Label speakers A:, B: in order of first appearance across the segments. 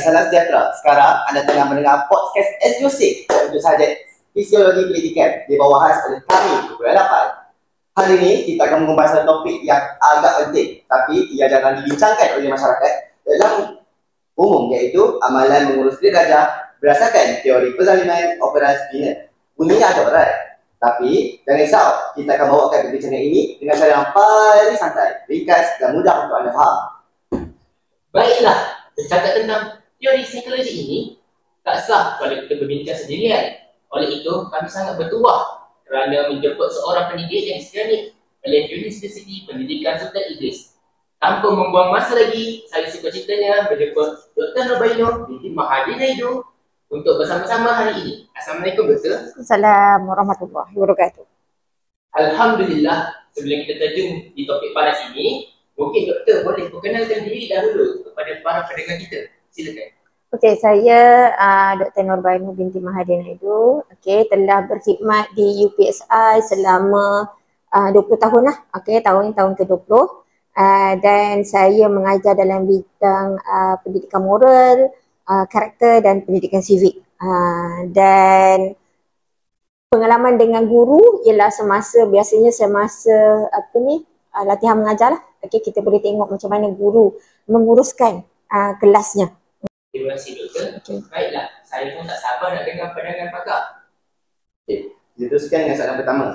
A: salam sejahtera. Sekarang anda tengah mendengar podcast SUC untuk subjek Fisiologi Pendidikan di bawah khas oleh kami, Kumpulan 8. Hari ini kita akan mengupas satu topik yang agak penting tapi ia jarang dibincangkan oleh masyarakat dalam umum, iaitu amalan mengurus diri gajah berdasarkan teori persalinan operasi bina. Bunyinya agak berat, tapi jangan risau, kita akan bawakan perbincangan ini dengan cara yang paling santai, ringkas dan mudah untuk anda faham.
B: Baiklah, bercakap tentang teori psikologi ini tak sah kalau kita berbincang sendirian. Oleh itu, kami sangat bertuah kerana menjemput seorang pendidik yang disegani oleh Universiti Pendidikan Sultan Idris. Tanpa membuang masa lagi, saya suka citanya menjemput Dr. Nurbainu binti Mahathir Naidu untuk bersama-sama hari ini. Assalamualaikum, Doktor.
C: Assalamualaikum warahmatullahi wabarakatuh.
B: Alhamdulillah, sebelum kita terjun di topik panas ini, mungkin Doktor boleh perkenalkan diri dahulu kepada para pendengar kita. Silakan.
C: Okey, saya Dr. Nurbainu binti Mahathir Naidu. Okey, telah berkhidmat di UPSI selama 20 tahun lah. Okey, tahun ke-20. Dan saya mengajar dalam bidang pendidikan moral, karakter dan pendidikan sivik. Dan pengalaman dengan guru ialah biasanya semasa latihan mengajar lah. Okey, kita boleh tengok macam mana guru menguruskan kelasnya.
B: Terima kasih, Doktor. Okay. Baiklah, saya pun tak sabar nak dengar pandangan pakar.
A: Okey, kita teruskan dengan soalan pertama.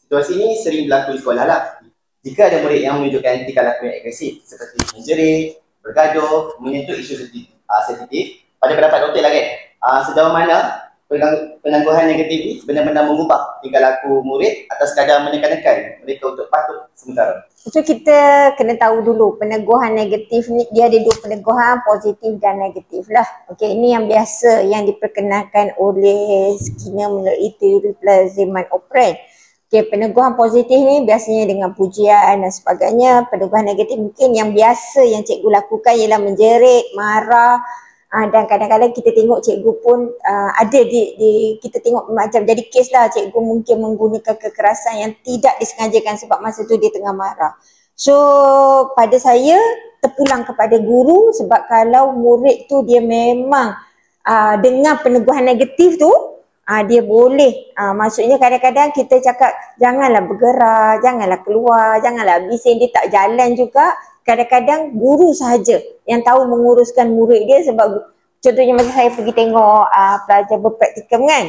A: Situasi ini sering berlaku di sekolah lah. Jika ada murid yang menunjukkan tingkah laku yang agresif seperti menjerit, bergaduh, menyentuh isu sensitif, pada pendapat doktor lah kan, sejauh mana penangguhan negatif ini benar-benar mengubah tingkah laku murid atau sekadar menekan-nekan mereka untuk patuh sementara?
C: So kita kena tahu dulu peneguhan negatif ni, dia ada dua peneguhan, positif dan negatif lah. Okey, ini yang biasa yang diperkenalkan oleh Skinner melalui teori pelaziman operant. Okey, peneguhan positif ni biasanya dengan pujian dan sebagainya. Peneguhan negatif mungkin yang biasa yang cikgu lakukan ialah menjerit, marah. Dan kadang-kadang kita tengok cikgu pun ada kita tengok macam jadi kes lah, cikgu mungkin menggunakan kekerasan yang tidak disengajakan sebab masa tu dia tengah marah. So pada saya terpulang kepada guru, sebab kalau murid tu dia memang dengar peneguhan negatif tu, dia boleh, maksudnya kadang-kadang kita cakap janganlah bergerak, janganlah keluar, janganlah bising, dia tak jalan juga. Kadang-kadang guru sahaja yang tahu menguruskan murid dia, sebab contohnya masa saya pergi tengok pelajar berpraktikum kan,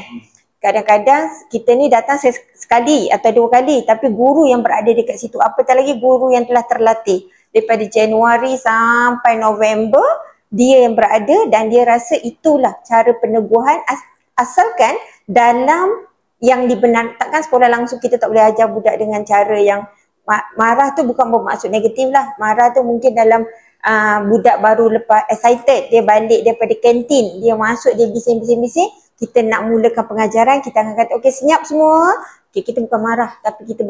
C: kadang-kadang kita ni datang sekali atau dua kali, tapi guru yang berada dekat situ, apatah lagi guru yang telah terlatih daripada Januari sampai November, dia yang berada dan dia rasa itulah cara peneguhan, asalkan dalam yang dibenarkan. Takkan sekolah langsung kita tak boleh ajar budak dengan cara yang marah tu bukan bermaksud negatif lah. Marah tu mungkin dalam budak baru lepas excited, dia balik daripada kantin, dia masuk, dia bising-bising, kita nak mulakan pengajaran, kita akan kata okey senyap semua. Okey, kita bukan marah tapi kita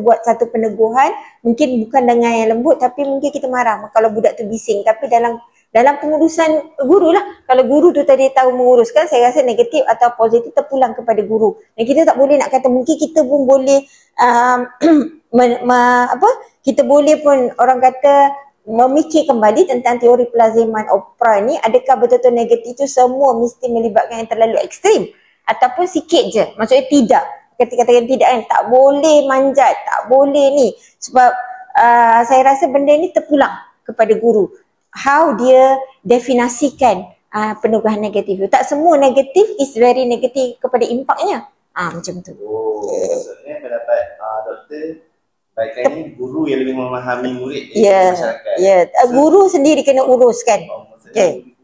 C: buat satu peneguhan, mungkin bukan dengan yang lembut tapi mungkin kita marah kalau budak tu bising, tapi dalam pengurusan guru lah. Kalau guru tu tadi tahu menguruskan, saya rasa negatif atau positif terpulang kepada guru. Dan kita tak boleh nak kata, mungkin kita pun boleh kita boleh pun orang kata memikir kembali tentang teori pelaziman operant ni, adakah betul-betul negatif tu semua mesti melibatkan yang terlalu ekstrim ataupun sikit je, maksudnya tidak. Kata-kata tidak kan, tak boleh manjat, tak boleh ni, sebab saya rasa benda ni terpulang kepada guru, how dia definasikan peneguhan negatif tu. Tak semua negatif is very negatif kepada impaknya. Macam tu.
A: Maksudnya pendapat doktor, baiknya guru yang lebih memahami murid masyarakat.
C: Guru sendiri kena uruskan.
A: Okey.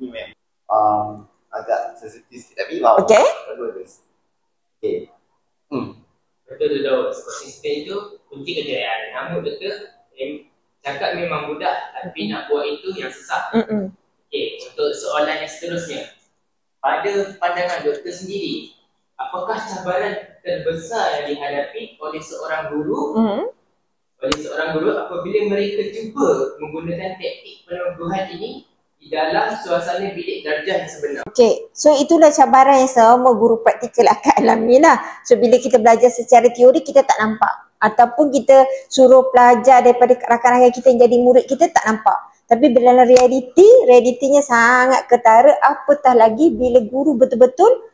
A: Agak sensitif sikit tapi wow.
C: Okey.
A: Okey.
B: Betul tu dah. Konsisten itu kunci kejayaan. Namun doktor cakap memang mudah, tapi nak buat itu yang susah. Okey, untuk soalan yang seterusnya, pada pandangan doktor sendiri, apakah cabaran terbesar yang dihadapi oleh seorang guru apabila mereka cuba menggunakan teknik peneguhan ini di dalam suasana bilik darjah yang sebenar?
C: Okey, so itulah cabaran yang semua guru praktikal akan alami lah. So bila kita belajar secara teori, kita tak nampak, ataupun kita suruh pelajar daripada rakan-rakan kita yang jadi murid kita tak nampak. Tapi dalam realitinya sangat ketara, apatah lagi bila guru betul-betul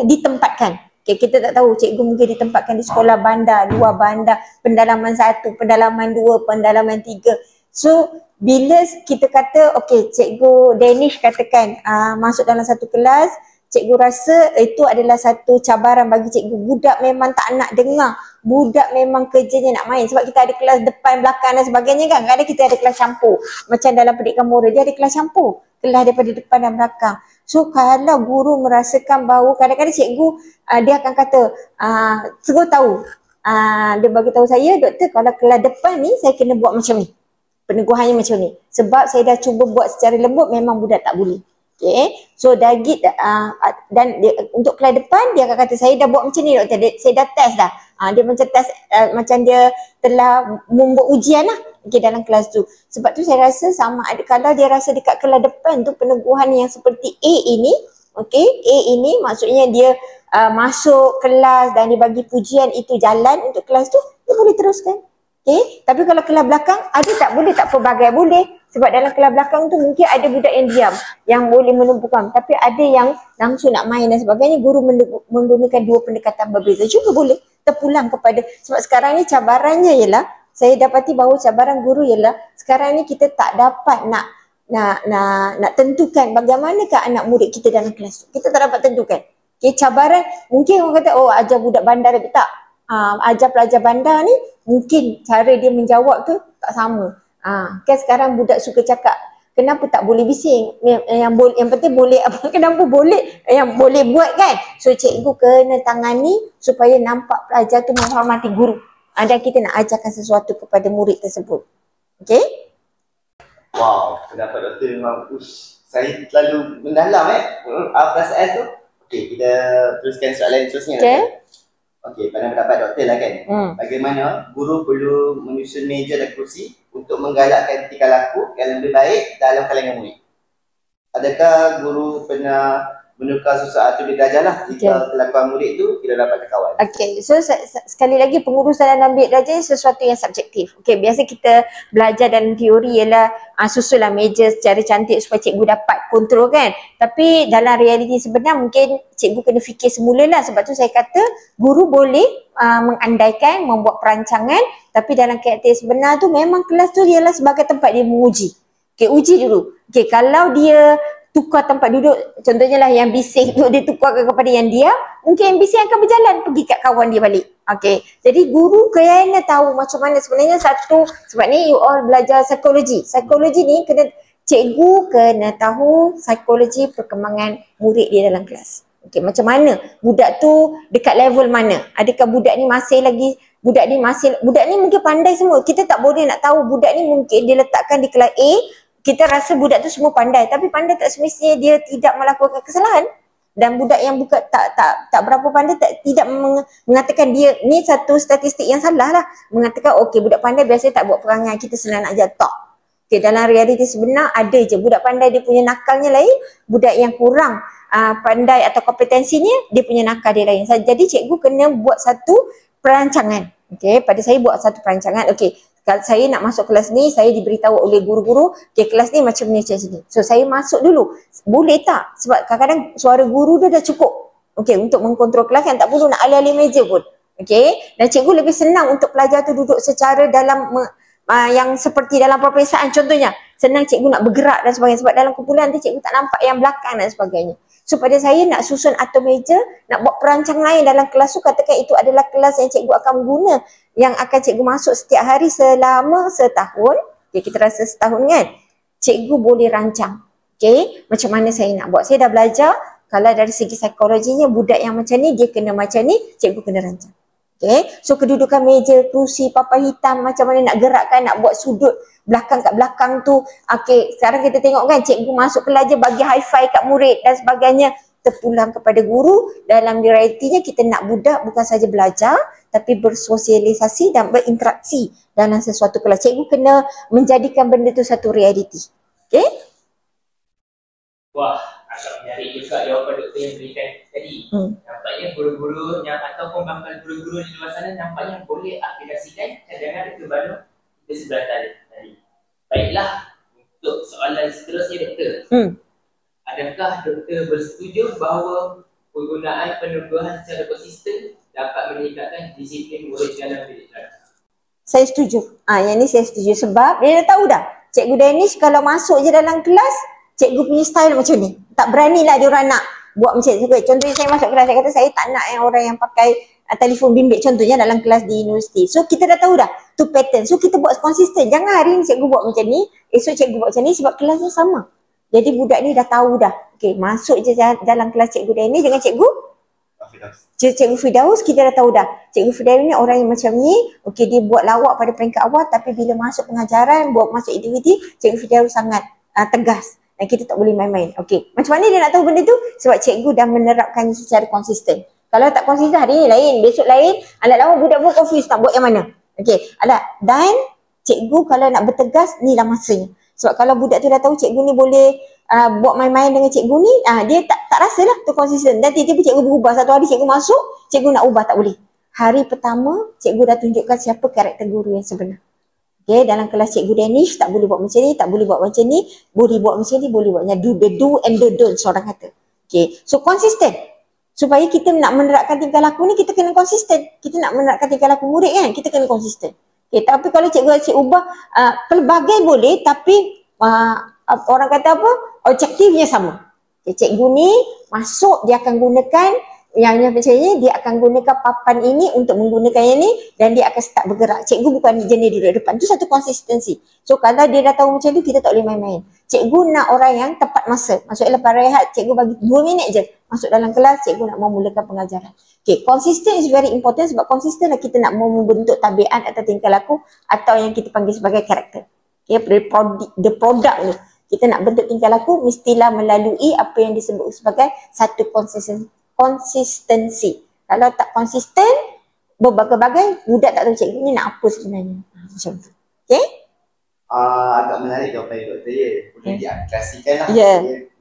C: ditempatkan. Okay, kita tak tahu, cikgu mungkin ditempatkan di sekolah bandar, luar bandar, pendalaman 1, pendalaman 2, pendalaman 3. So, bila kita kata, okay, cikgu Danish katakan masuk dalam satu kelas, cikgu rasa itu adalah satu cabaran bagi cikgu. Budak memang tak nak dengar. Budak memang kerjanya nak main. Sebab kita ada kelas depan, belakang dan sebagainya kan. Kadang kita ada kelas campur. Macam dalam pendidikan moral, dia ada kelas campur. Kelas daripada depan dan belakang. So kalau guru merasakan bahawa kadang-kadang cikgu dia akan kata, cikgu tahu. Dia bagi tahu saya, doktor kalau kelas depan ni saya kena buat macam ni. Peneguhannya macam ni. Sebab saya dah cuba buat secara lembut, memang budak tak boleh. Okay, so dan untuk kelas depan dia akan kata saya dah buat macam ni doktor, saya dah test dah. Dia macam test macam dia telah membuat ujian lah, okay, dalam kelas tu. Sebab tu saya rasa sama ada kalau dia rasa dekat kelas depan tu peneguhan yang seperti A ini, okay, A ini maksudnya dia masuk kelas dan dia bagi pujian itu jalan untuk kelas tu, dia boleh teruskan. Okay, tapi kalau kelas belakang ada tak boleh, tak pelbagai boleh. Sebab dalam kelas belakang tu mungkin ada budak yang diam, yang boleh menumpukan. Tapi ada yang langsung nak main dan sebagainya. Guru menggunakan dua pendekatan berbeza juga boleh. Terpulang kepada, sebab sekarang ni cabarannya ialah, saya dapati bahawa cabaran guru ialah, sekarang ni kita tak dapat nak tentukan bagaimanakah anak murid kita dalam kelas tu. Kita tak dapat tentukan. Okay, cabaran, mungkin orang kata, oh ajar budak bandar tapi tak. Ajar pelajar bandar ni, mungkin cara dia menjawab tu tak sama. Kan sekarang budak suka cakap, kenapa tak boleh bising? Yang penting boleh apa? Kenapa boleh? Yang boleh buat kan? So cikgu kena tangani supaya nampak pelajar tu menghormati guru. Dan kita nak ajarkan sesuatu kepada murid tersebut. Okay?
A: Wow, pendapat doktor memang saya terlalu mendalam perasaan tu. Okey, kita teruskan soalan seterusnya.
C: Okay.
A: Okey, pada pendapat doktor lah kan. Bagaimana guru perlu menyusun meja dan kursi untuk menggalakkan tingkah laku yang lebih baik dalam kalangan murid? Adakah guru pernah menukar sesuatu di darjah lah jika kelakuan murid tu tidak dapat terkawal?
C: Okay, so sekali lagi pengurusan dalam bilik darjah sesuatu yang subjektif. Okay, biasa kita belajar dalam teori ialah susunlah meja secara cantik supaya cikgu dapat kontrol kan. Tapi dalam realiti sebenar mungkin cikgu kena fikir semula lah. Sebab tu saya kata guru boleh mengandaikan, membuat perancangan, tapi dalam keadaan sebenar tu memang kelas tu ialah sebagai tempat dia menguji. Okay, uji dulu. Okay, kalau dia tukar tempat duduk, contohnya lah yang bising tu dia tukarkan kepada yang diam, mungkin yang bising akan berjalan pergi kat kawan dia balik. Okay, jadi guru kena tahu macam mana sebenarnya sebab ni you all belajar psikologi. Psikologi ni cikgu kena tahu psikologi perkembangan murid dia dalam kelas. Okay, macam mana budak tu dekat level mana? Adakah budak ni budak ni mungkin pandai semua. Kita tak boleh nak tahu budak ni mungkin dia letakkan di kelas A, kita rasa budak tu semua pandai, tapi pandai tak semestinya dia tidak melakukan kesalahan. Dan budak yang bukan tak berapa pandai tidak mengatakan dia ni satu statistik yang salah lah. Mengatakan okey budak pandai biasanya tak buat perangai, kita senang nak ajar, tak. Okey, dalam realiti sebenar ada je budak pandai dia punya nakalnya lain, budak yang kurang pandai atau kompetensinya dia punya nakal dia lain. Jadi cikgu kena buat satu perancangan. Okey, pada saya buat satu perancangan. Okey, kalau saya nak masuk kelas ni, saya diberitahu oleh guru-guru, okay, kelas ni macam ni, macam ni. So, saya masuk dulu. Boleh tak? Sebab kadang-kadang suara guru dia dah cukup. Okay, untuk mengkontrol kelas kan tak perlu nak alih-alih meja pun. Okay, dan cikgu lebih senang untuk pelajar tu duduk secara dalam yang seperti dalam peperiksaan contohnya. Senang cikgu nak bergerak dan sebagainya. Sebab dalam kumpulan tu cikgu tak nampak yang belakang dan sebagainya. So pada saya nak susun atur meja, nak buat perancang lain dalam kelas tu, katakan itu adalah kelas yang cikgu akan guna, yang akan cikgu masuk setiap hari selama setahun. Okay, kita rasa setahun kan, cikgu boleh rancang. Okay, macam mana saya nak buat. Saya dah belajar, kalau dari segi psikologinya, budak yang macam ni, dia kena macam ni, cikgu kena rancang. Okay, so kedudukan meja, kerusi, papan hitam, macam mana nak gerakkan, nak buat sudut belakang kat belakang tu. Okay, sekarang kita tengok kan, cikgu masuk kelas je bagi high five kat murid dan sebagainya. Terpulang kepada guru. Dalam realitinya kita nak budak bukan saja belajar, tapi bersosialisasi dan berinteraksi dalam sesuatu kelas. Cikgu kena menjadikan benda tu satu realiti. Okay?
B: Wah, agak menarik juga jawapan doktor yang berikan tadi. Nampaknya guru-guru yang ataupun bakal guru-guru di luar sana nampaknya boleh aplikasikan cadangan itu baru di sebelah tadi. Baiklah, untuk soalan seterusnya doktor. Adakah doktor bersetuju bahawa penggunaan peneguhan secara konsisten dapat meningkatkan disiplin murid dalam bilik belajar?
C: Saya setuju. Yang ni saya setuju sebab dia dah tahu dah. Cikgu Danish kalau masuk je dalam kelas, cikgu punya style macam ni. Tak beranilah dia orang nak buat macam tu. Contohnya saya masuk kelas, saya kata saya tak nak yang orang yang pakai telefon bimbit contohnya dalam kelas di universiti. So kita dah tahu dah tu pattern. So kita buat konsisten. Jangan hari ni cikgu buat macam ni, esok cikgu buat macam ni sebab kelasnya sama. Jadi budak ni dah tahu dah. Okey, masuk je dalam kelas cikgu Danish dengan Cikgu Firdaus, kita dah tahu dah. Cikgu Firdaus ni orang yang macam ni, okey dia buat lawak pada peringkat awal tapi bila masuk pengajaran, buat masuk aktiviti, Cikgu Firdaus sangat tegas. Dan kita tak boleh main-main. Okey, macam mana dia nak tahu benda tu? Sebab cikgu dah menerapkan secara konsisten. Kalau tak konsisten hari ni lain, besok lain, alat lama budak pun confused tak buat yang mana. Okey, dan cikgu kalau nak bertegas, ni lah masanya. Sebab kalau budak tu dah tahu cikgu ni boleh buat main-main dengan cikgu ni, dia tak rasalah tu konsisten. Dan tiba-tiba cikgu berubah. Satu hari cikgu masuk, cikgu nak ubah tak boleh. Hari pertama, cikgu dah tunjukkan siapa karakter guru yang sebenar. Okay, dalam kelas cikgu Danish tak boleh buat macam ni, tak boleh buat macam ni, boleh buat macam ni, boleh buat macam ni. The do and the don't, seorang kata. Okay, so konsisten. Supaya kita nak menerapkan tingkah laku ni, kita kena konsisten. Kita nak menerapkan tingkah laku murid kan, kita kena konsisten. Okay, tapi kalau cikgu asyik ubah, pelbagai boleh, tapi orang kata apa? Objektifnya sama. Okay, cikgu ni masuk, dia akan gunakan yang macam ni, dia akan gunakan papan ini untuk menggunakan yang ni dan dia akan start bergerak. Cikgu bukan jenis duduk depan. Itu satu konsistensi. So kalau dia dah tahu macam tu, kita tak boleh main-main. Cikgu nak orang yang tepat masa. Maksudnya lepas rehat, cikgu bagi 2 minit je. Masuk dalam kelas, cikgu nak memulakan pengajaran. Okay, consistent is very important sebab consistent lah kita nak membentuk tabiat atau tingkah laku atau yang kita panggil sebagai karakter. Okay, the product ni. Kita nak bentuk tingkah laku mestilah melalui apa yang disebut sebagai satu konsistensi. Kalau tak konsisten, berbagai-bagai, budak tak tahu cikgu ni nak apa sebenarnya. Macam tu. Okay?
A: Agak menarik jawapan doktor ya. Boleh diaplikasikan lah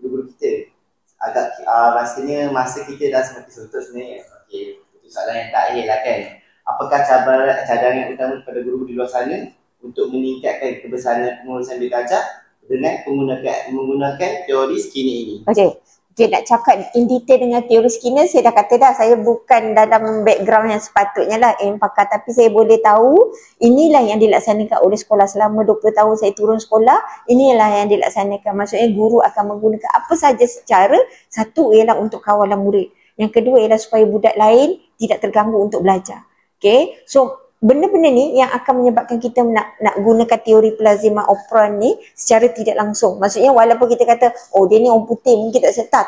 A: guru-guru kita. Agak rasanya masa kita dah semakin suntuk sebenarnya. Okay, itu soalan yang terakhir lah kan. Apakah cadangan utama kepada guru di luar sana untuk meningkatkan kebesaran pengurusan bilik belajar dengan menggunakan teori Skinner ini?
C: Okay, nak cakap in detail dengan teori Skinner, saya dah kata dah, saya bukan dalam background yang sepatutnya lah pakar, tapi saya boleh tahu inilah yang dilaksanakan oleh sekolah selama 20 tahun saya turun sekolah, inilah yang dilaksanakan. Maksudnya guru akan menggunakan apa saja secara, satu ialah untuk kawalan murid, yang kedua ialah supaya budak lain tidak terganggu untuk belajar. Okay, so benda-benda ni yang akan menyebabkan kita nak gunakan teori plazima operan ni secara tidak langsung. Maksudnya walaupun kita kata, oh dia ni orang putih, mungkin tak.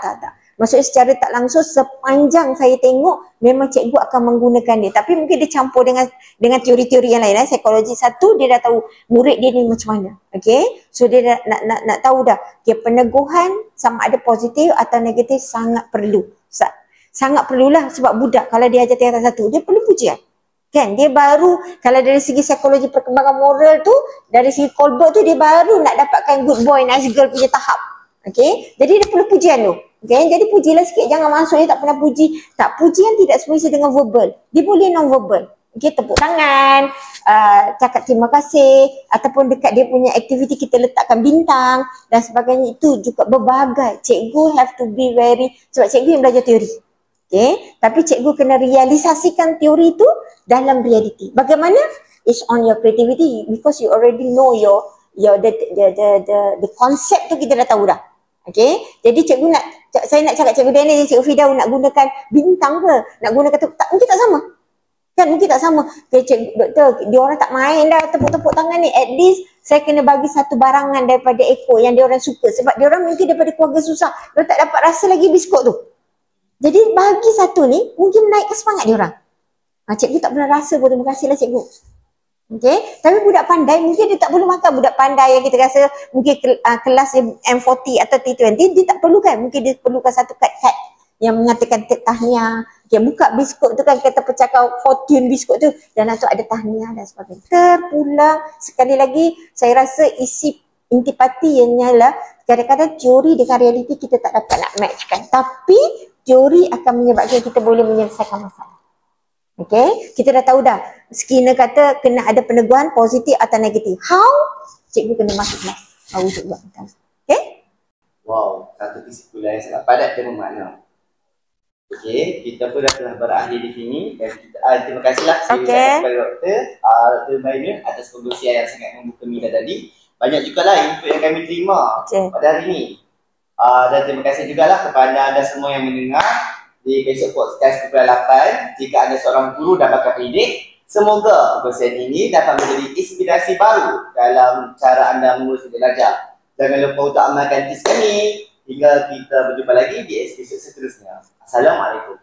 C: Maksudnya secara tak langsung sepanjang saya tengok memang cikgu akan menggunakan dia. Tapi mungkin dia campur dengan teori-teori yang lain. Psikologi satu, dia dah tahu murid dia ni macam mana. Okay, so dia dah, nak tahu dah. Okay, peneguhan sama ada positif atau negatif sangat perlu. Sangat perlulah sebab budak kalau dia ajar tingkatan satu, dia perlu pujian. Kan, dia baru, kalau dari segi psikologi perkembangan moral tu, dari segi Kohlberg tu, dia baru nak dapatkan good boy, nice girl punya tahap. Okay, jadi dia perlu pujian tu. Okay, jadi pujilah sikit, jangan masuk dia tak pernah puji. Tak, pujian tidak semestinya dengan verbal. Dia boleh non-verbal. Okay, tepuk tangan, cakap terima kasih, ataupun dekat dia punya aktiviti kita letakkan bintang dan sebagainya. Itu juga berbagai. Cikgu have to be very, sebab cikgu yang belajar teori. Okay, tapi cikgu kena realisasikan teori itu dalam realiti. Bagaimana? It's on your creativity because you already know the concept tu kita dah tahu dah. Okay, jadi saya nak cakap cikgu Daniel, cikgu Firdaus nak gunakan bintang ke? Nak gunakan mungkin tak sama. Kan mungkin tak sama. Okay, cikgu doktor, dia orang tak main dah tepuk-tepuk tangan ni. At least saya kena bagi satu barangan daripada ekor yang dia orang suka. Sebab dia orang mungkin daripada keluarga susah. Dia tak dapat rasa lagi biskut tu. Jadi bagi satu ni mungkin menaikkan semangat dia orang. Cikgu tak pernah rasa pun, terima kasihlah cikgu. Okay, tapi budak pandai mungkin dia tak perlu makan. Budak pandai yang kita rasa mungkin kelas M40 atau T20, dia tak perlukan. Mungkin dia perlukan satu kad-kad yang mengatakan tahniah. Okay, buka biskut tu kan, kata pecahkan fortune biskut tu dan tu ada tahniah dan sebagainya. Terpulang sekali lagi, saya rasa isi intipati yang nyala kadang-kadang teori dengan realiti kita tak dapat nak matchkan. Tapi teori akan menyebabkan kita boleh menyelesaikan masalah. Okay, kita dah tahu dah. Skinner kata kena ada peneguhan positif atau negatif. How? cikgu kena masuk kelas baru cikgu buat macam. Okay?
A: Wow, satu kesimpulan yang sangat padat dan bermakna. Okey, kita pun dah telah berakhir di sini dan kita, terima kasihlah kepada Dr. Maina atas pengurusian yang sangat membuka minda tadi. Banyak juga lah input yang kami terima pada hari ini. Dan terima kasih juga lah kepada anda semua yang mendengar di besok podcast kumpulan 8. Jika anda seorang guru dan bakal pendidik, semoga pengurusian ini dapat menjadi inspirasi baru dalam cara anda mengurus belajar. Jangan lupa untuk amalkan tips kami. Hingga kita berjumpa lagi di episod seterusnya. Assalamualaikum.